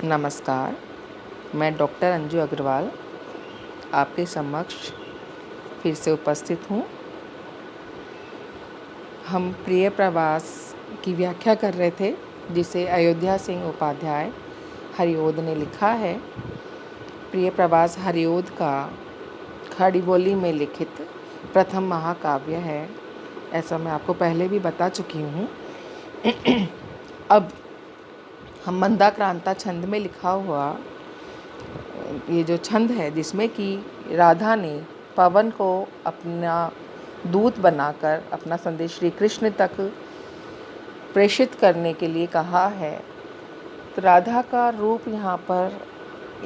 नमस्कार, मैं डॉक्टर अंजू अग्रवाल आपके समक्ष फिर से उपस्थित हूँ। हम प्रिय प्रवास की व्याख्या कर रहे थे, जिसे अयोध्या सिंह उपाध्याय हरिओद ने लिखा है। प्रिय प्रवास हरिओद का खड़ी बोली में लिखित प्रथम महाकाव्य है, ऐसा मैं आपको पहले भी बता चुकी हूँ। अब हम मंदाक्रांता छंद में लिखा हुआ ये जो छंद है, जिसमें कि राधा ने पवन को अपना दूत बनाकर अपना संदेश श्री कृष्ण तक प्रेषित करने के लिए कहा है, तो राधा का रूप यहाँ पर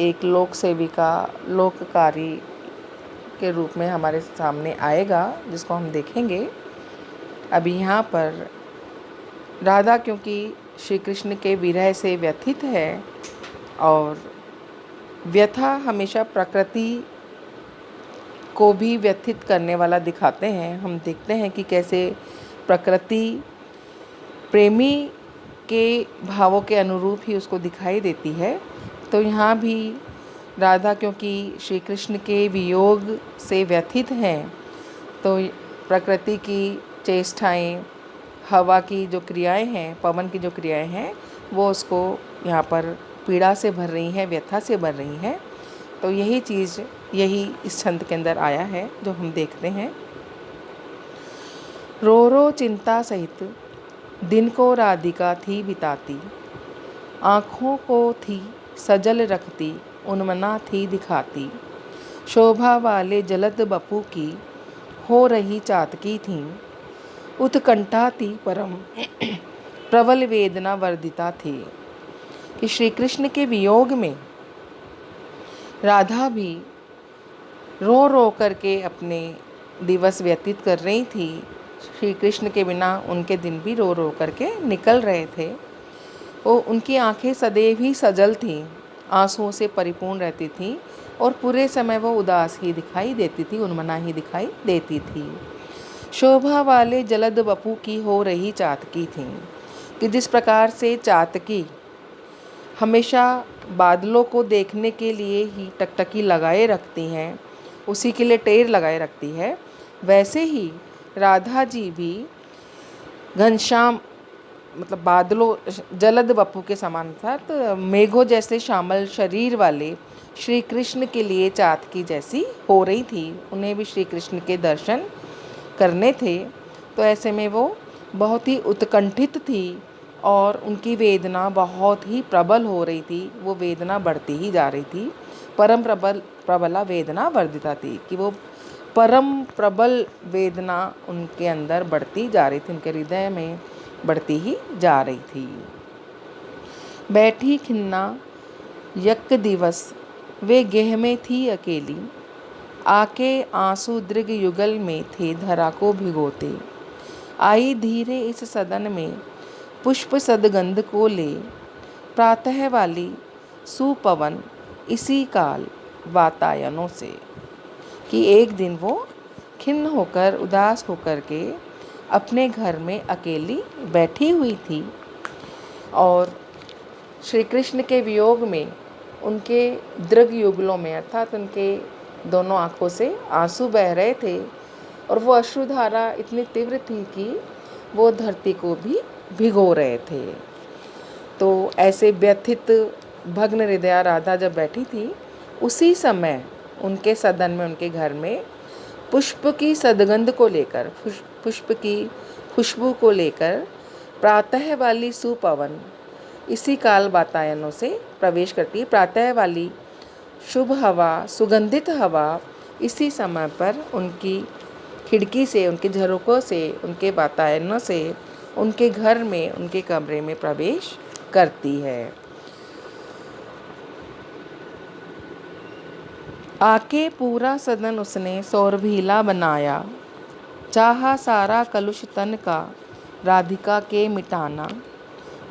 एक लोक सेविका, लोककारी के रूप में हमारे सामने आएगा, जिसको हम देखेंगे। अभी यहाँ पर राधा क्योंकि श्री कृष्ण के विरह से व्यथित है, और व्यथा हमेशा प्रकृति को भी व्यथित करने वाला दिखाते हैं। हम देखते हैं कि कैसे प्रकृति प्रेमी के भावों के अनुरूप ही उसको दिखाई देती है। तो यहाँ भी राधा क्योंकि श्री कृष्ण के वियोग से व्यथित हैं, तो प्रकृति की चेष्टाएं, हवा की जो क्रियाएं हैं, पवन की जो क्रियाएं हैं, वो उसको यहाँ पर पीड़ा से भर रही हैं, व्यथा से भर रही हैं। तो यही इस छंद के अंदर आया है, जो हम देखते हैं। रो रो चिंता सहित दिन को राधिका थी बिताती, आँखों को थी सजल रखती, उन्मना थी दिखाती। शोभा वाले जलद बपू की हो रही चातकी थी, उत्कंठा थी परम प्रबल वेदना वर्धिता थी। कि श्री कृष्ण के वियोग में राधा भी रो रो करके अपने दिवस व्यतीत कर रही थी। श्री कृष्ण के बिना उनके दिन भी रो रो करके निकल रहे थे। वो उनकी आंखें सदैव ही सजल थीं, आंसुओं से परिपूर्ण रहती थीं, और पूरे समय वो उदास ही दिखाई देती थी, उन्मना ही दिखाई देती थी। शोभा वाले जलद बपू की हो रही चातकी थी, कि जिस प्रकार से चातकी हमेशा बादलों को देखने के लिए ही टकटकी लगाए रखती हैं, उसी के लिए टेर लगाए रखती है, वैसे ही राधा जी भी घनश्याम मतलब बादलों, जलद बपू के समान अर्थात मेघों जैसे श्यामल शरीर वाले श्री कृष्ण के लिए चातकी जैसी हो रही थी। उन्हें भी श्री कृष्ण के दर्शन करने थे, तो ऐसे में वो बहुत ही उत्कंठित थी, और उनकी वेदना बहुत ही प्रबल हो रही थी। वो वेदना बढ़ती ही जा रही थी, परम प्रबला वेदना वर्धिता थी, कि वो परम प्रबल वेदना उनके अंदर बढ़ती जा रही थी, उनके हृदय में बढ़ती ही जा रही थी। बैठी खिन्ना यक दिवस वे गेह में थी अकेली, आके आंसू दृग युगल में थे धरा को भिगोते। आई धीरे इस सदन में पुष्प सदगंध को ले, प्रातः वाली सुपवन इसी काल वातायनों से। कि एक दिन वो खिन्न होकर, उदास होकर के अपने घर में अकेली बैठी हुई थी, और श्री कृष्ण के वियोग में उनके दृग युगलों में अर्थात उनके दोनों आँखों से आंसू बह रहे थे, और वो अश्रुधारा इतनी तीव्र थी कि वो धरती को भी भिगो रहे थे। तो ऐसे व्यथित भग्न हृदया राधा जब बैठी थी, उसी समय उनके सदन में, उनके घर में पुष्प की सदगंध को लेकर, पुष्प की खुशबू को लेकर प्रातः वाली सुपवन इसी काल वातायनों से प्रवेश करती है। प्रातः वाली शुभ हवा, सुगंधित हवा इसी समय पर उनकी खिड़की से, उनके झरोकों से, उनके वातायनों से उनके घर में, उनके कमरे में प्रवेश करती है। आके पूरा सदन उसने सौरभीला बनाया, चाहा सारा कलुष तन का राधिका के मिटाना।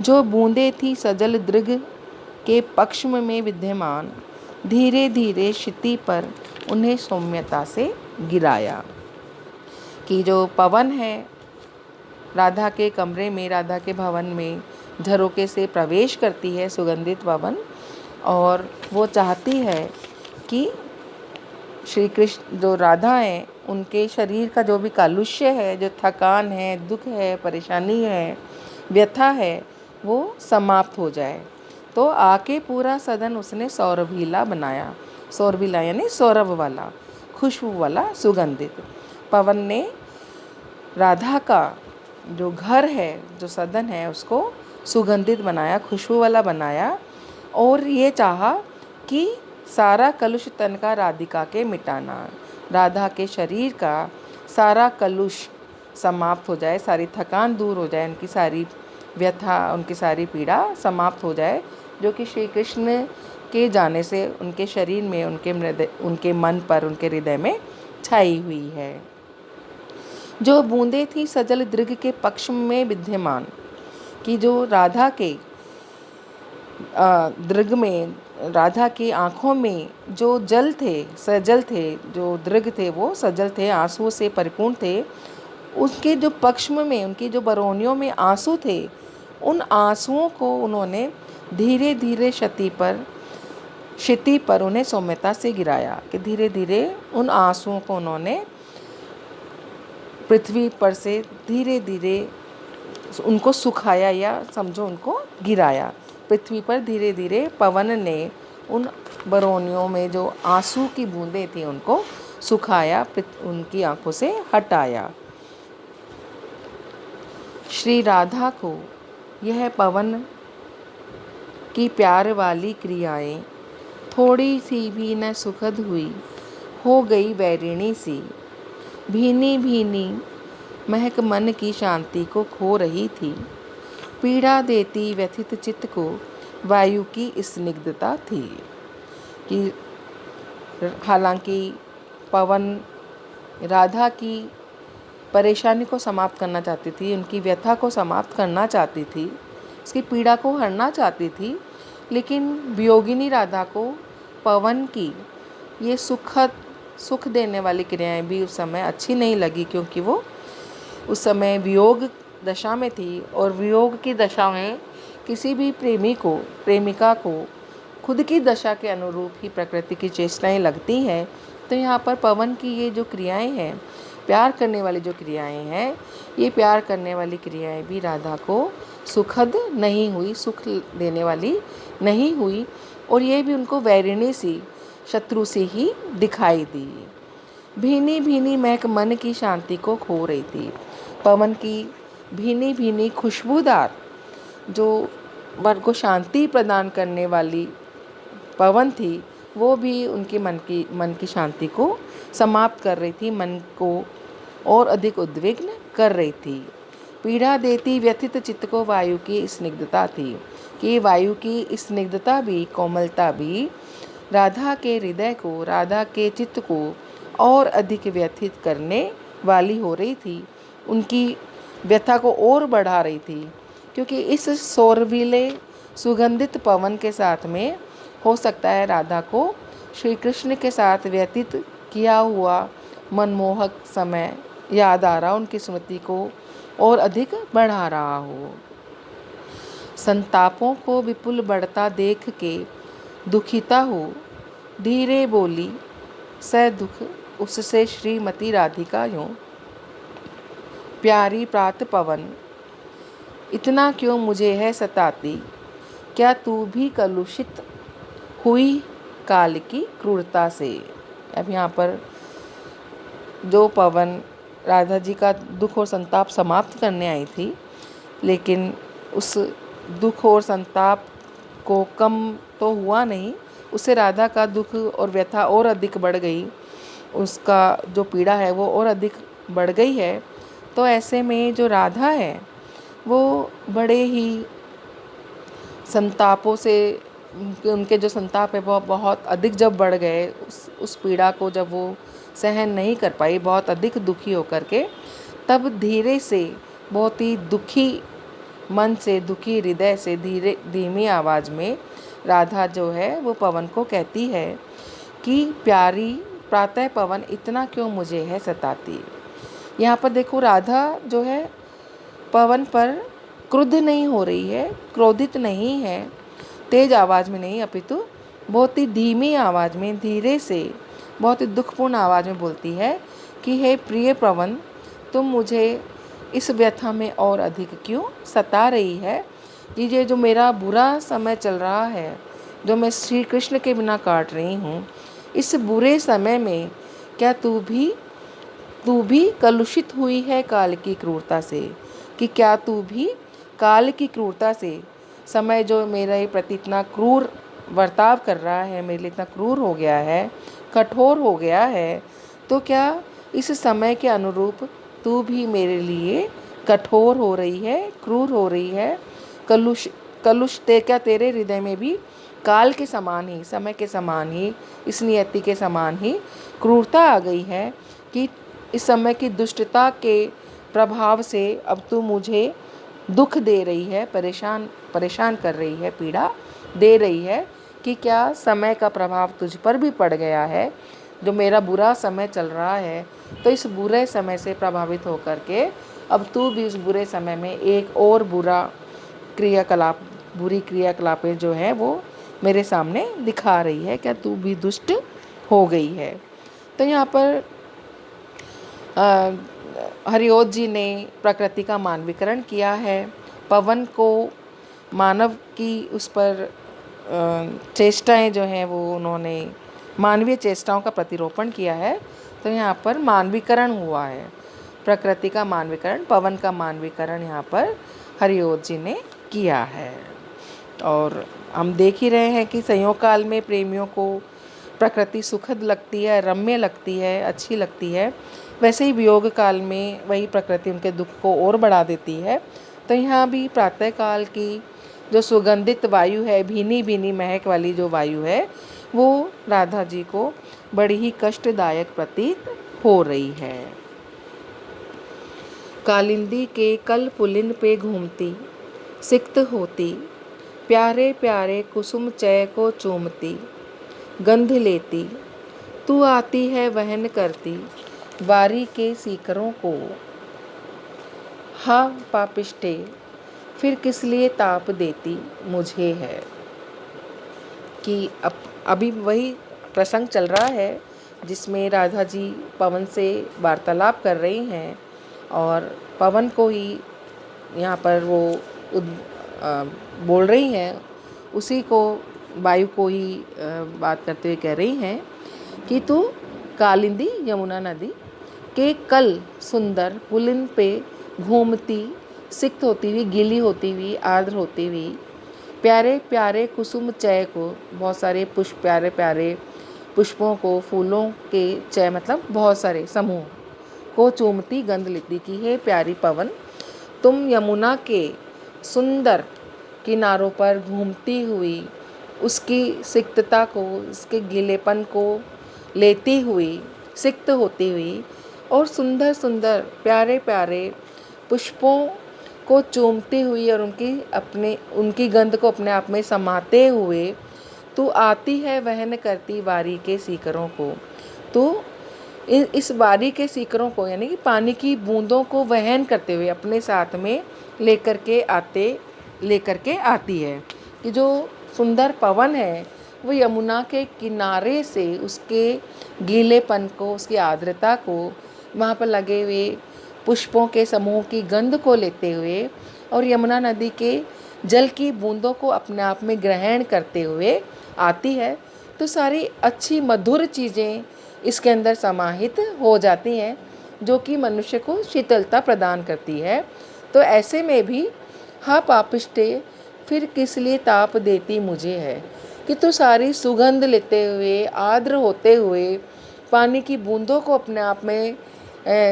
जो बूंदे थी सजल दृग के पक्ष में विद्यमान, धीरे धीरे क्षिति पर उन्हें सौम्यता से गिराया। कि जो पवन है राधा के कमरे में, राधा के भवन में, झरोके से प्रवेश करती है सुगंधित पवन, और वो चाहती है कि श्री कृष्ण जो राधा हैं उनके शरीर का जो भी कालुष्य है, जो थकान है, दुख है, परेशानी है, व्यथा है, वो समाप्त हो जाए। तो आके पूरा सदन उसने सौरभीला बनाया। सौरभीला यानी सौरभ वाला, खुशबू वाला, सुगंधित। पवन ने राधा का जो घर है, जो सदन है, उसको सुगंधित बनाया, खुशबू वाला बनाया, और ये चाहा कि सारा कलुष तन का राधिका के मिटाना, राधा के शरीर का सारा कलुष समाप्त हो जाए, सारी थकान दूर हो जाए, उनकी सारी व्यथा, उनकी सारी पीड़ा समाप्त हो जाए, जो कि श्री कृष्ण के जाने से उनके शरीर में, उनके मन पर, उनके हृदय में छाई हुई है। जो बूंदें थी सजल दृग के पक्ष में विद्यमान, कि जो राधा के दृग में, राधा की आँखों में जो जल थे, सजल थे, जो दृग थे वो सजल थे, आंसुओं से परिपूर्ण थे। उसके जो पक्ष्म में, उनकी जो बरौनियों में आंसू थे, उन आंसुओं को उन्होंने धीरे धीरे क्षिति पर उन्हें सौम्यता से गिराया, कि धीरे धीरे उन आंसुओं को उन्होंने पृथ्वी पर से धीरे धीरे उनको सुखाया, या समझो उनको गिराया। पृथ्वी पर धीरे धीरे पवन ने उन बरौनियों में जो आंसू की बूंदें थी उनको सुखाया, उनकी आंखों से हटाया। श्री राधा को यह पवन की प्यार वाली क्रियाएं थोड़ी सी भी न सुखद हुई, हो गई वैरिणी सी। भीनी भीनी महक मन की शांति को खो रही थी, पीड़ा देती व्यथित चित्त को वायु की स्निग्धता थी। कि हालांकि पवन राधा की परेशानी को समाप्त करना चाहती थी, उनकी व्यथा को समाप्त करना चाहती थी, उसकी पीड़ा को हरना चाहती थी, लेकिन वियोगिनी राधा को पवन की ये सुख देने वाली क्रियाएं भी उस समय अच्छी नहीं लगी, क्योंकि वो उस समय वियोग दशा में थी, और वियोग की दशा में किसी भी प्रेमिका को खुद की दशा के अनुरूप ही प्रकृति की चेष्टाएं लगती हैं। तो यहाँ पर पवन की ये जो क्रियाएं हैं, प्यार करने वाली जो क्रियाएं हैं, ये प्यार करने वाली क्रियाएं भी राधा को सुखद नहीं हुई, सुख देने वाली नहीं हुई, और ये भी उनको वैरिणी सी, शत्रु सी ही दिखाई दी। भीनी भीनी महक मन की शांति को खो रही थी। पवन की भीनी भीनी खुशबूदार जो मन को शांति प्रदान करने वाली पवन थी, वो भी उनके मन की शांति को समाप्त कर रही थी, मन को और अधिक उद्विग्न कर रही थी। पीड़ा देती व्यथित चित्त को वायु की स्निग्धता थी, कि वायु की स्निग्धता भी, कोमलता भी राधा के हृदय को, राधा के चित्त को और अधिक व्यथित करने वाली हो रही थी, उनकी व्यथा को और बढ़ा रही थी। क्योंकि इस सौरभीले सुगंधित पवन के साथ में हो सकता है राधा को श्री कृष्ण के साथ व्यतीत किया हुआ मनमोहक समय याद आ रहा, उनकी स्मृति को और अधिक बढ़ा रहा हो। संतापों को विपुल बढ़ता देख के दुखिता हो, धीरे बोली सह दुख उससे श्रीमती राधिका यूं, प्यारी प्रात पवन इतना क्यों मुझे है सताती, क्या तू भी कलुषित हुई काल की क्रूरता से। अब यहाँ पर जो पवन राधा जी का दुख और संताप समाप्त करने आई थी, लेकिन उस दुख और संताप को कम तो हुआ नहीं, उससे राधा का दुख और व्यथा और अधिक बढ़ गई, उसका जो पीड़ा है वो और अधिक बढ़ गई है। तो ऐसे में जो राधा है वो बड़े ही संतापों से, उनके जो संताप है वो बहुत अधिक जब बढ़ गए, उस पीड़ा को जब वो सहन नहीं कर पाई, बहुत अधिक दुखी होकर के, तब धीरे से, बहुत ही दुखी मन से, दुखी हृदय से, धीमी आवाज़ में राधा जो है वो पवन को कहती है कि प्यारी प्रातः पवन इतना क्यों मुझे है सताती। यहाँ पर देखो राधा जो है पवन पर क्रुद्ध नहीं हो रही है, क्रोधित नहीं है, तेज आवाज़ में नहीं, अपितु बहुत ही धीमी आवाज़ में, धीरे से, बहुत ही दुखपूर्ण आवाज़ में बोलती है कि हे प्रिय पवन, तुम मुझे इस व्यथा में और अधिक क्यों सता रही है। ये जो मेरा बुरा समय चल रहा है, जो मैं श्री कृष्ण के बिना काट रही हूँ, इस बुरे समय में क्या तू भी कलुषित हुई है काल की क्रूरता से, कि क्या तू भी काल की क्रूरता से, समय जो मेरे प्रति इतना क्रूर बर्ताव कर रहा है, मेरे लिए इतना क्रूर हो गया है, कठोर हो गया है, तो क्या इस समय के अनुरूप तू भी मेरे लिए कठोर हो रही है, क्रूर हो रही है, कलुष क्या तेरे हृदय में भी काल के समान ही, समय के समान ही, इस नियति के समान ही क्रूरता आ गई है कि इस समय की दुष्टता के प्रभाव से अब तू मुझे दुख दे रही है, परेशान कर रही है, पीड़ा दे रही है, कि क्या समय का प्रभाव तुझ पर भी पड़ गया है। जो मेरा बुरा समय चल रहा है, तो इस बुरे समय से प्रभावित होकर के अब तू भी इस बुरे समय में एक और बुरी क्रियाकलापें जो है वो मेरे सामने दिखा रही है, क्या तू भी दुष्ट हो गई है। तो यहाँ पर हरिओत जी ने प्रकृति का मानवीकरण किया है, पवन को मानव की उस पर चेष्टाएं जो हैं वो उन्होंने मानवीय चेष्टाओं का प्रतिरूपण किया है। तो यहाँ पर मानवीकरण हुआ है, प्रकृति का मानवीकरण, पवन का मानवीकरण यहाँ पर हरिओत जी ने किया है। और हम देख ही रहे हैं कि संयोग काल में प्रेमियों को प्रकृति सुखद लगती है, रम्य लगती है, अच्छी लगती है, वैसे ही वियोग काल में वही प्रकृति उनके दुख को और बढ़ा देती है। तो यहाँ भी प्रातः काल की जो सुगंधित वायु है, भीनी भीनी महक वाली जो वायु है, वो राधा जी को बड़ी ही कष्टदायक प्रतीत हो रही है। कालिंदी के कल पुलिन पे घूमती, सिक्त होती, प्यारे प्यारे कुसुम चय को चूमती, गंध लेती, तू आती है वहन करती वारी के सीकरों को। हाँ पापिष्टे, फिर किस लिए ताप देती मुझे है। कि अभी वही प्रसंग चल रहा है जिसमें राधा जी पवन से वार्तालाप कर रही हैं और पवन को ही यहाँ पर वो बोल रही हैं, उसी को वायु को ही बात करते हुए कह रही हैं कि तू कालिंदी यमुना नदी के कल सुंदर पुलिन पे घूमती, सिक्त होती हुई, गीली होती हुई, आर्द्र होती हुई, प्यारे प्यारे कुसुम चय को, बहुत सारे पुष्प, प्यारे प्यारे पुष्पों को, फूलों के चय मतलब बहुत सारे समूह को चूमती, गंध लेती कि हे प्यारी पवन, तुम यमुना के सुंदर किनारों पर घूमती हुई उसकी सिक्तता को, उसके गीलेपन को लेती हुई, सिक्त होती हुई और सुंदर सुंदर प्यारे प्यारे पुष्पों को चूमती हुई और उनकी गंध को अपने आप में समाते हुए तू आती है वहन करती वारी के सीकरों को। तो इस वारी के सीकरों को यानी कि पानी की बूंदों को वहन करते हुए अपने साथ में लेकर के आती है कि जो सुंदर पवन है वो यमुना के किनारे से उसके गीलेपन को, उसकी आर्द्रता को, वहाँ पर लगे हुए पुष्पों के समूह की गंध को लेते हुए और यमुना नदी के जल की बूंदों को अपने आप में ग्रहण करते हुए आती है। तो सारी अच्छी मधुर चीज़ें इसके अंदर समाहित हो जाती हैं जो कि मनुष्य को शीतलता प्रदान करती है। तो ऐसे में भी हाँ पापिष्टे, फिर किस लिए ताप देती मुझे है, कि तू सारी सुगंध लेते हुए, आर्द्र होते हुए, पानी की बूंदों को अपने आप में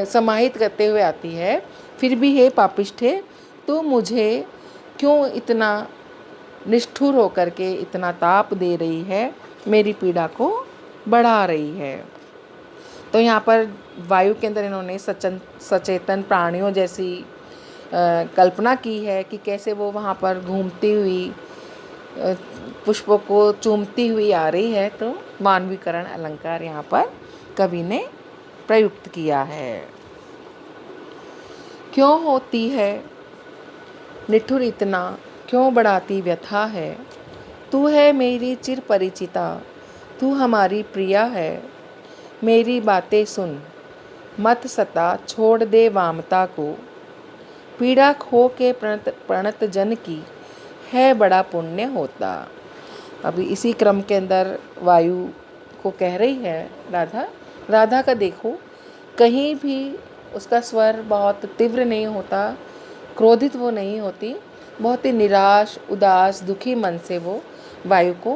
समाहित करते हुए आती है, फिर भी हे पापिष्ठे, तो मुझे क्यों इतना निष्ठुर होकर के इतना ताप दे रही है, मेरी पीड़ा को बढ़ा रही है। तो यहाँ पर वायु के अंदर इन्होंने सचेतन प्राणियों जैसी कल्पना की है कि कैसे वो वहाँ पर घूमती हुई पुष्पों को चूमती हुई आ रही है। तो मानवीकरण अलंकार यहाँ पर कवि ने प्रयुक्त किया है। क्यों होती है निठुर इतना क्यों बढ़ाती व्यथा है। तू है मेरी चिर परिचिता, तू हमारी प्रिया है। मेरी बातें सुन, मत सता, छोड़ दे वामता को। पीड़ा खो के प्रणत जन की, है बड़ा पुण्य होता। अभी इसी क्रम के अंदर वायु को कह रही है राधा। राधा का देखो, कहीं भी उसका स्वर बहुत तीव्र नहीं होता, क्रोधित वो नहीं होती, बहुत ही निराश, उदास, दुखी मन से वो वायु को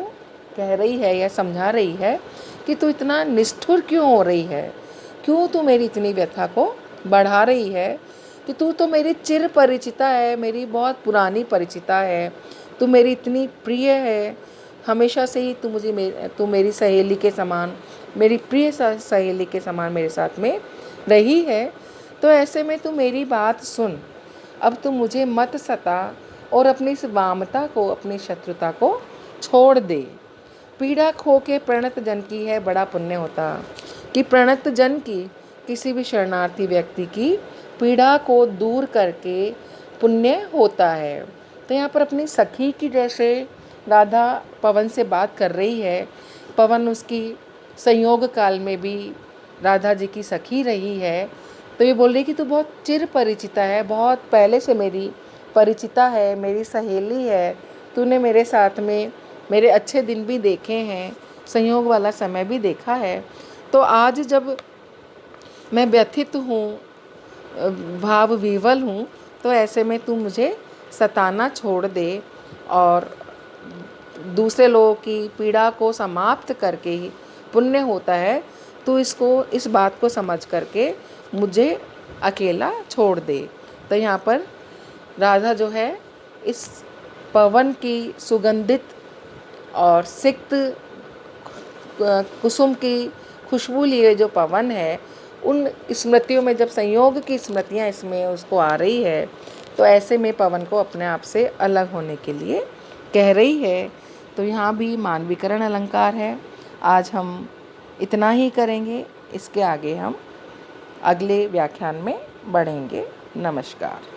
कह रही है या समझा रही है कि तू इतना निष्ठुर क्यों हो रही है, क्यों तू मेरी इतनी व्यथा को बढ़ा रही है, कि तू तो मेरी चिर परिचिता है, मेरी बहुत पुरानी परिचिता है, तू मेरी इतनी प्रिय है, हमेशा से ही तू मेरी सहेली के समान, मेरी प्रिय सहेली के समान मेरे साथ में रही है। तो ऐसे में तू मेरी बात सुन, अब तू मुझे मत सता और अपनी इस वामता को, अपनी शत्रुता को छोड़ दे। पीड़ा खो के प्रणत जन की, है बड़ा पुण्य होता। कि प्रणत जन की, किसी भी शरणार्थी व्यक्ति की पीड़ा को दूर करके पुण्य होता है। तो यहाँ पर अपनी सखी की जैसे राधा पवन से बात कर रही है, पवन उसकी संयोग काल में भी राधा जी की सखी रही है, तो ये बोल रही कि तू बहुत चिर परिचिता है, बहुत पहले से मेरी परिचिता है, मेरी सहेली है, तूने मेरे साथ में मेरे अच्छे दिन भी देखे हैं, संयोग वाला समय भी देखा है। तो आज जब मैं व्यथित हूँ, भाव विवल हूँ, तो ऐसे में तू मुझे सताना छोड़ दे और दूसरे लोगों की पीड़ा को समाप्त करके ही पुण्य होता है। तू इस बात को समझ करके मुझे अकेला छोड़ दे। तो यहाँ पर राधा जो है इस पवन की सुगंधित और सिक्त कुसुम की खुशबू लिए जो पवन है, उन स्मृतियों में जब संयोग की स्मृतियाँ इसमें उसको आ रही है, तो ऐसे में पवन को अपने आप से अलग होने के लिए कह रही है। तो यहाँ भी मानवीकरण अलंकार है। आज हम इतना ही करेंगे, इसके आगे हम अगले व्याख्यान में बढ़ेंगे। नमस्कार।